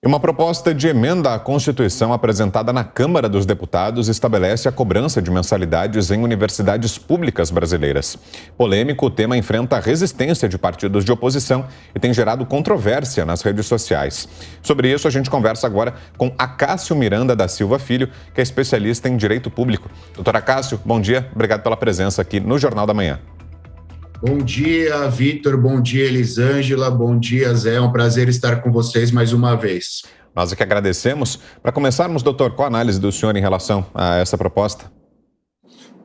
E uma proposta de emenda à Constituição apresentada na Câmara dos Deputados estabelece a cobrança de mensalidades em universidades públicas brasileiras. Polêmico, o tema enfrenta a resistência de partidos de oposição e tem gerado controvérsia nas redes sociais. Sobre isso, a gente conversa agora com Acácio Miranda da Silva Filho, que é especialista em Direito Público. Doutor Acácio, bom dia. Obrigado pela presença aqui no Jornal da Manhã. Bom dia, Vitor. Bom dia, Elisângela. Bom dia, Zé. É um prazer estar com vocês mais uma vez. Nós é que agradecemos. Para começarmos, doutor, qual a análise do senhor em relação a essa proposta?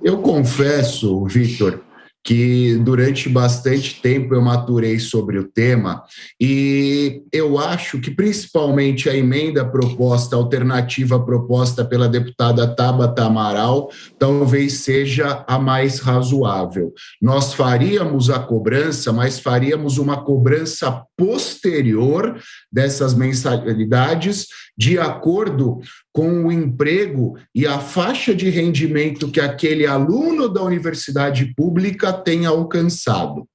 Eu confesso, Vitor, que durante bastante tempo eu maturei sobre o tema e eu acho que principalmente a emenda proposta, a alternativa proposta pela deputada Tabata Amaral, talvez seja a mais razoável. Nós faríamos a cobrança, mas faríamos uma cobrança posterior dessas mensalidades de acordo com o emprego e a faixa de rendimento que aquele aluno da universidade pública tenha alcançado.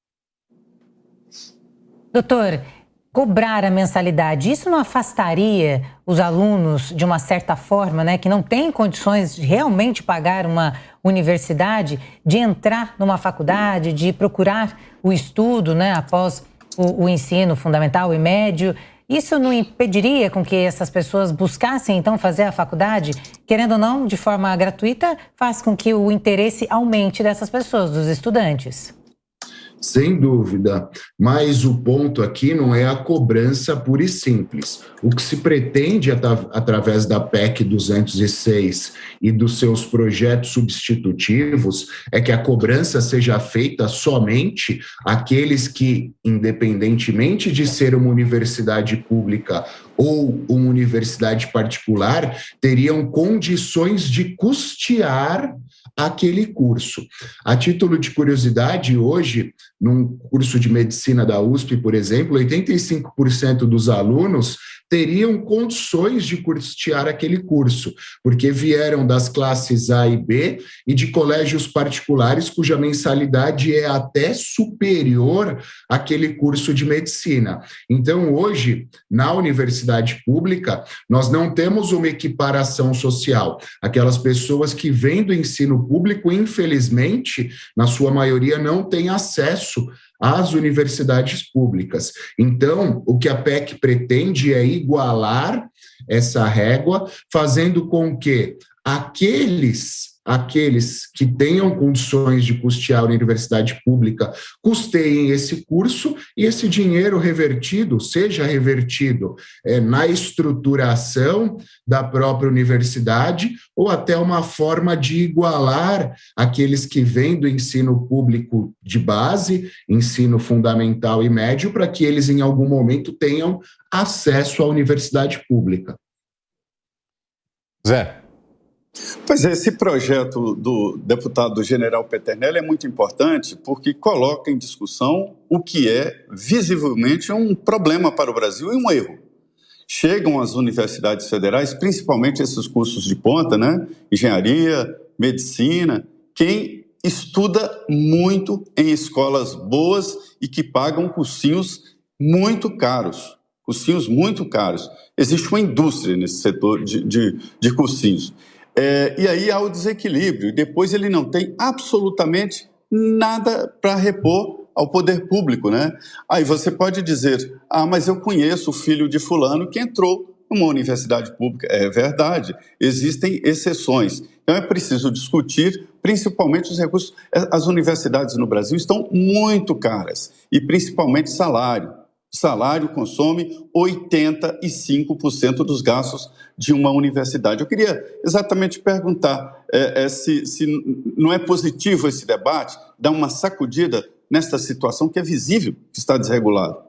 Doutor, cobrar a mensalidade, isso não afastaria os alunos de uma certa forma, né, que não têm condições de realmente pagar uma universidade, de entrar numa faculdade, de procurar o estudo, né, após o ensino fundamental e médio? Isso não impediria com que essas pessoas buscassem, então, fazer a faculdade? Querendo ou não, de forma gratuita, faz com que o interesse aumente dessas pessoas, dos estudantes. Sem dúvida, mas o ponto aqui não é a cobrança pura e simples. O que se pretende através da PEC 206 e dos seus projetos substitutivos é que a cobrança seja feita somente àqueles que, independentemente de ser uma universidade pública ou uma universidade particular, teriam condições de custear aquele curso. A título de curiosidade, hoje, num curso de medicina da USP, por exemplo, 85% dos alunos teriam condições de custear aquele curso, porque vieram das classes A e B e de colégios particulares cuja mensalidade é até superior àquele curso de medicina. Então, hoje, na universidade pública, nós não temos uma equiparação social. Aquelas pessoas que vêm do ensino público, infelizmente, na sua maioria, não têm acesso às universidades públicas. Então, o que a PEC pretende é igualar essa régua, fazendo com que aqueles que tenham condições de custear a universidade pública custeiem esse curso e esse dinheiro seja revertido na estruturação da própria universidade ou até uma forma de igualar aqueles que vêm do ensino público de base, ensino fundamental e médio, para que eles em algum momento tenham acesso à universidade pública. Zé. Pois é, esse projeto do deputado General Peternelli é muito importante porque coloca em discussão o que é visivelmente um problema para o Brasil e um erro. Chegam às universidades federais, principalmente esses cursos de ponta, né? Engenharia, medicina, quem estuda muito em escolas boas e que pagam cursinhos muito caros. Cursinhos muito caros. Existe uma indústria nesse setor de cursinhos. E aí há o desequilíbrio, e depois ele não tem absolutamente nada para repor ao poder público, né? Aí você pode dizer, mas eu conheço o filho de fulano que entrou numa universidade pública. É verdade, existem exceções. Então é preciso discutir, principalmente os recursos. As universidades no Brasil estão muito caras, e principalmente salário. O salário consome 85% dos gastos de uma universidade. Eu queria exatamente perguntar se não é positivo esse debate, dar uma sacudida nesta situação que é visível que está desregulada.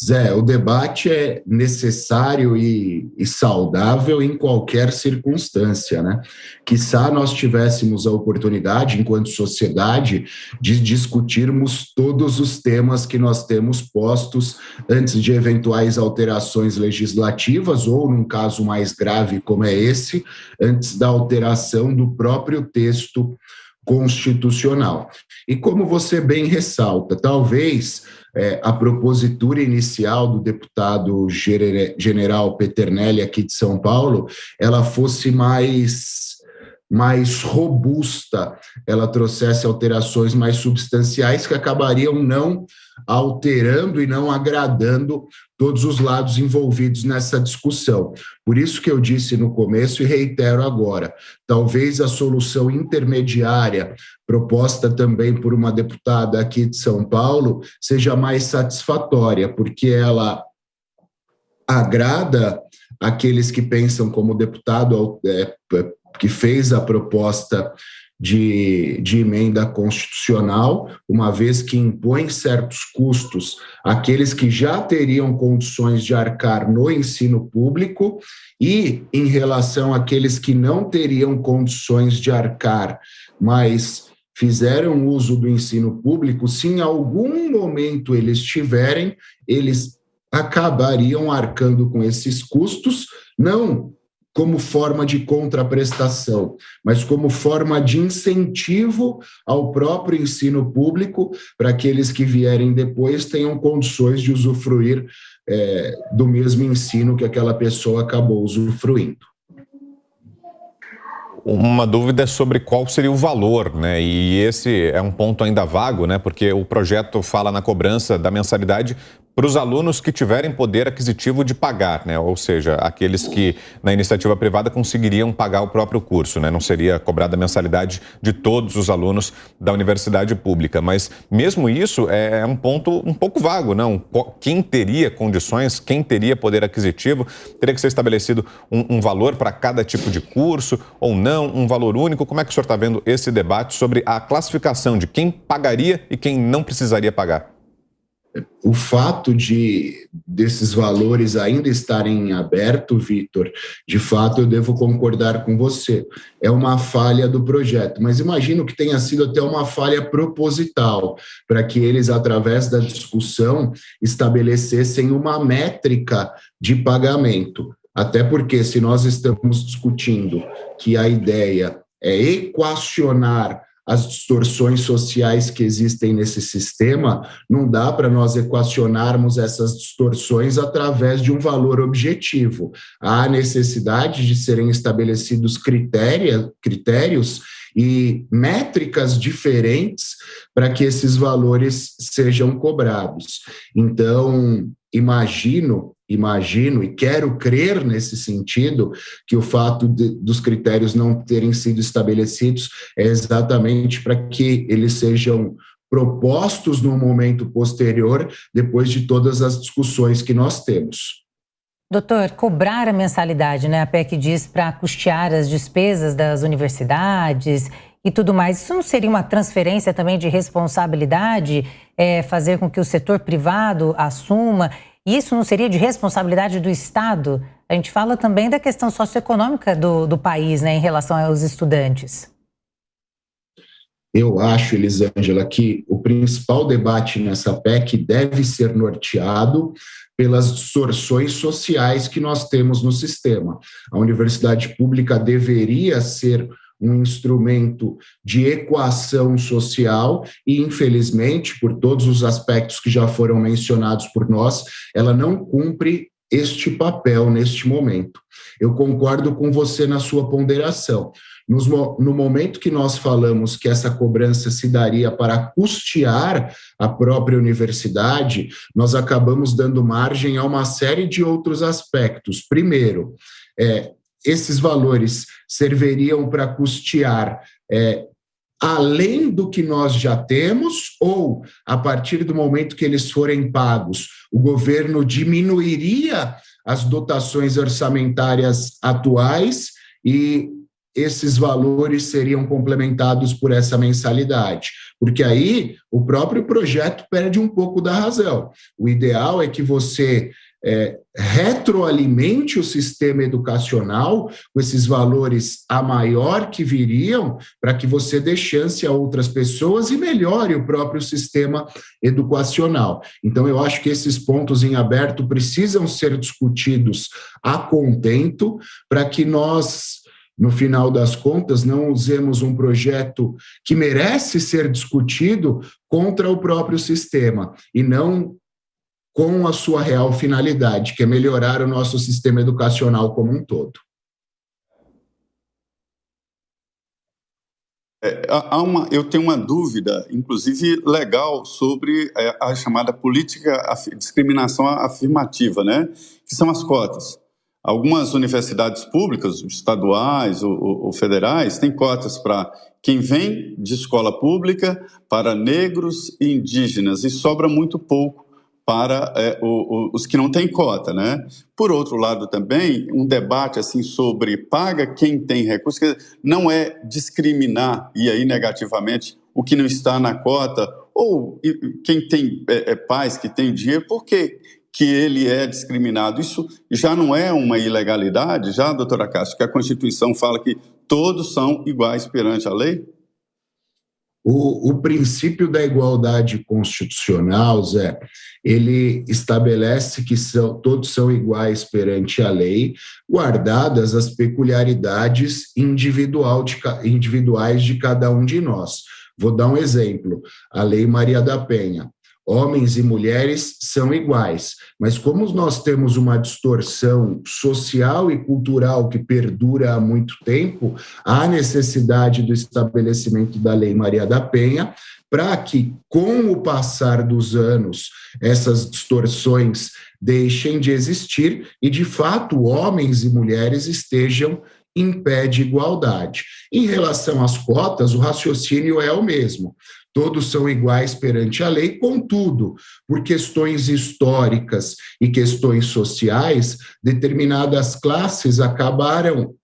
Zé, o debate é necessário e saudável em qualquer circunstância, né? Quiçá nós tivéssemos a oportunidade, enquanto sociedade, de discutirmos todos os temas que nós temos postos antes de eventuais alterações legislativas ou, num caso mais grave como é esse, antes da alteração do próprio texto constitucional. E como você bem ressalta, talvez a propositura inicial do deputado general Peternelli aqui de São Paulo, ela fosse mais robusta, ela trouxesse alterações mais substanciais que acabariam não alterando e não agradando todos os lados envolvidos nessa discussão. Por isso que eu disse no começo e reitero agora, talvez a solução intermediária proposta também por uma deputada aqui de São Paulo seja mais satisfatória, porque ela agrada aqueles que pensam como o deputado que fez a proposta de emenda constitucional, uma vez que impõe certos custos àqueles que já teriam condições de arcar no ensino público e em relação àqueles que não teriam condições de arcar, mas fizeram uso do ensino público, se em algum momento eles tiverem, eles acabariam arcando com esses custos, não como forma de contraprestação, mas como forma de incentivo ao próprio ensino público para aqueles que vierem depois tenham condições de usufruir do mesmo ensino que aquela pessoa acabou usufruindo. Uma dúvida é sobre qual seria o valor, né? E esse é um ponto ainda vago, né? Porque o projeto fala na cobrança da mensalidade para os alunos que tiverem poder aquisitivo de pagar, né? Ou seja, aqueles que na iniciativa privada conseguiriam pagar o próprio curso, né? Não seria cobrada a mensalidade de todos os alunos da universidade pública. Mas mesmo isso é um ponto um pouco vago, não? Quem teria condições, quem teria poder aquisitivo, teria que ser estabelecido um valor para cada tipo de curso ou não, um valor único. Como é que o senhor está vendo esse debate sobre a classificação de quem pagaria e quem não precisaria pagar? O fato desses valores ainda estarem em aberto, Vitor, de fato eu devo concordar com você. É uma falha do projeto, mas imagino que tenha sido até uma falha proposital, para que eles, através da discussão, estabelecessem uma métrica de pagamento. Até porque, se nós estamos discutindo que a ideia é equacionar as distorções sociais que existem nesse sistema, não dá para nós equacionarmos essas distorções através de um valor objetivo. Há necessidade de serem estabelecidos critérios e métricas diferentes para que esses valores sejam cobrados. Então, imagino e quero crer nesse sentido que o fato dos critérios não terem sido estabelecidos é exatamente para que eles sejam propostos no momento posterior, depois de todas as discussões que nós temos. Doutor, cobrar a mensalidade, né? A PEC diz para custear as despesas das universidades e tudo mais. Isso não seria uma transferência também de responsabilidade, fazer com que o setor privado assuma? Isso não seria de responsabilidade do Estado? A gente fala também da questão socioeconômica do país, né, em relação aos estudantes. Eu acho, Elisângela, que o principal debate nessa PEC deve ser norteado pelas distorções sociais que nós temos no sistema. A universidade pública deveria ser um instrumento de equação social e, infelizmente, por todos os aspectos que já foram mencionados por nós, ela não cumpre este papel neste momento. Eu concordo com você na sua ponderação. No momento que nós falamos que essa cobrança se daria para custear a própria universidade, nós acabamos dando margem a uma série de outros aspectos. Primeiro, esses valores serviriam para custear além do que nós já temos, ou, a partir do momento que eles forem pagos, o governo diminuiria as dotações orçamentárias atuais e esses valores seriam complementados por essa mensalidade, porque aí o próprio projeto perde um pouco da razão. O ideal é que você retroalimente o sistema educacional com esses valores a maior que viriam, para que você dê chance a outras pessoas e melhore o próprio sistema educacional. Então, eu acho que esses pontos em aberto precisam ser discutidos a contento para que nós no final das contas, não usemos um projeto que merece ser discutido contra o próprio sistema e não com a sua real finalidade, que é melhorar o nosso sistema educacional como um todo. Eu tenho uma dúvida, inclusive legal, sobre a chamada discriminação afirmativa, né? Que são as cotas. Algumas universidades públicas, estaduais ou federais, têm cotas para quem vem de escola pública, para negros e indígenas, e sobra muito pouco para os que não têm cota, né? Por outro lado também, um debate assim sobre paga quem tem recursos, que não é discriminar, e aí negativamente, o que não está na cota, ou quem tem pais que têm dinheiro, por que ele é discriminado? Isso já não é uma ilegalidade, já, doutora Cássia, que a Constituição fala que todos são iguais perante a lei? O princípio da igualdade constitucional, Zé, ele estabelece que todos são iguais perante a lei, guardadas as peculiaridades individuais de cada um de nós. Vou dar um exemplo, a Lei Maria da Penha. Homens e mulheres são iguais, mas como nós temos uma distorção social e cultural que perdura há muito tempo, há necessidade do estabelecimento da Lei Maria da Penha para que, com o passar dos anos, essas distorções deixem de existir e, de fato, homens e mulheres estejam em pé de igualdade. Em relação às cotas, o raciocínio é o mesmo. Todos são iguais perante a lei, contudo, por questões históricas e questões sociais, determinadas classes acabaram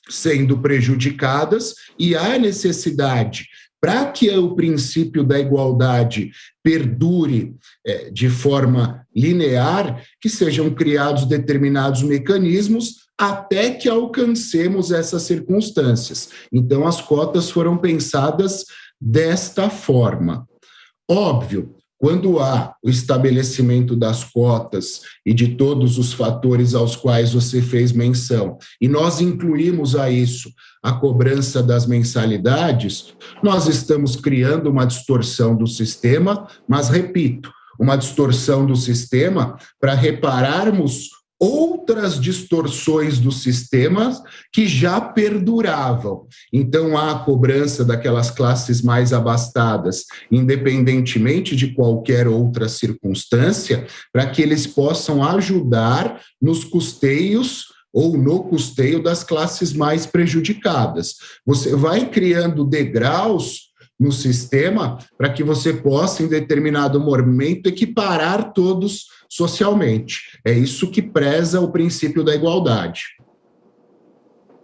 sendo prejudicadas e há necessidade, para que o princípio da igualdade perdure de forma linear, que sejam criados determinados mecanismos até que alcancemos essas circunstâncias. Então, as cotas foram pensadas desta forma. Óbvio, quando há o estabelecimento das cotas e de todos os fatores aos quais você fez menção, e nós incluímos a isso a cobrança das mensalidades, nós estamos criando uma distorção do sistema, mas, repito, uma distorção do sistema para repararmos outras distorções do sistema que já perduravam. Então, há a cobrança daquelas classes mais abastadas, independentemente de qualquer outra circunstância, para que eles possam ajudar nos custeios ou no custeio das classes mais prejudicadas. Você vai criando degraus no sistema para que você possa, em determinado momento, equiparar todos socialmente. É isso que preza o princípio da igualdade.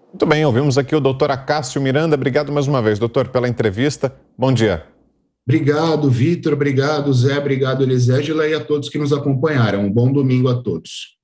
Muito bem, ouvimos aqui o doutor Acácio Miranda. Obrigado mais uma vez, doutor, pela entrevista. Bom dia. Obrigado, Vitor. Obrigado, Zé. Obrigado, Elisângela, e a todos que nos acompanharam. Um bom domingo a todos.